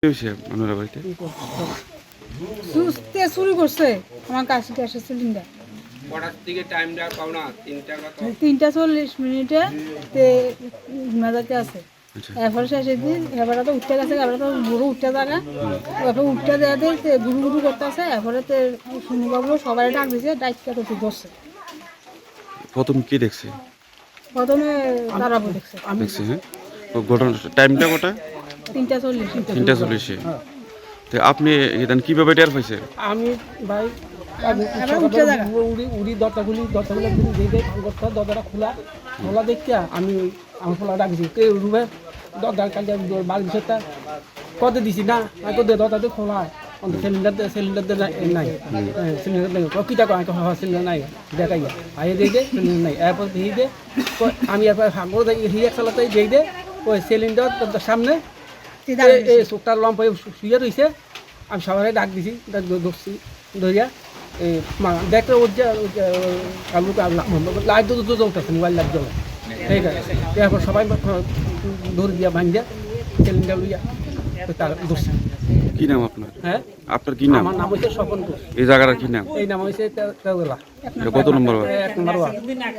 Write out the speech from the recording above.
আপনারা বাড়িতে সুস্থে শুরু করছে আমার কাছে গ্যাসের সিলিন্ডার কটার দিকে টাইমটা পাও না 3:40 তে ঘুমাতে আছে এরপরে শেষের দিন এবারে তো উঠতে গেছে এবারে তো গুরু উঠতে থাকা এরপরে উঠতে দেওয়াতে গুরু গুরু করতে আছে এরপরে তো শুনুবাবু সবাই ডাক দিয়েছে ডাইটটা তো ধরছে প্রথম কি দেখছি প্রথমে তারাবো দেখছে দেখছি হ্যাঁ ঘটনা টাইমটা কটা 3:40 তো আপনি এখানে কিভাবে টের পাইছে আমি ভাই উড়ি দরজাগুলি দিয়ে দরজাটা খোলা দেখতে আমি আমার খোলা ডাকছি কে রুবে দরজা কালকে বাড়ি বিষয়টা কত দিছি না কত দরজাতে খোলা সিলিন্ডার নাই সিলিন্ডার নাই কিটা সিলিন্ডার নাই দেখাই আইয়ে দিয়ে দে সিলিন্ডার নাই এরপর দিয়ে দে আমি এরপর হাগর হিয়া চালাতে দিয়ে দে ওই সিলিন্ডার সামনে এই চোখটার লম্বা শুয়ে রয়েছে আমি সবাই ডাক দিছি ধরছি ধরিয়া এই দেখলে ওর যে লাইট তো জ্বলতেছে মোবাইল লাইট জ্বলে ঠিক আছে এরপর সবাই ধরে দিয়া ভাঙিয়া সিলিন্ডার লইয়া তার ধরছি। কি নাম আপনার? হ্যাঁ আপনার কি নাম? আমার নাম হচ্ছে স্বপন ঘোষ। এই জায়গাটার কি নাম? এই নাম হচ্ছে কত নম্বর? 1 নম্বর ওয়ার্ড।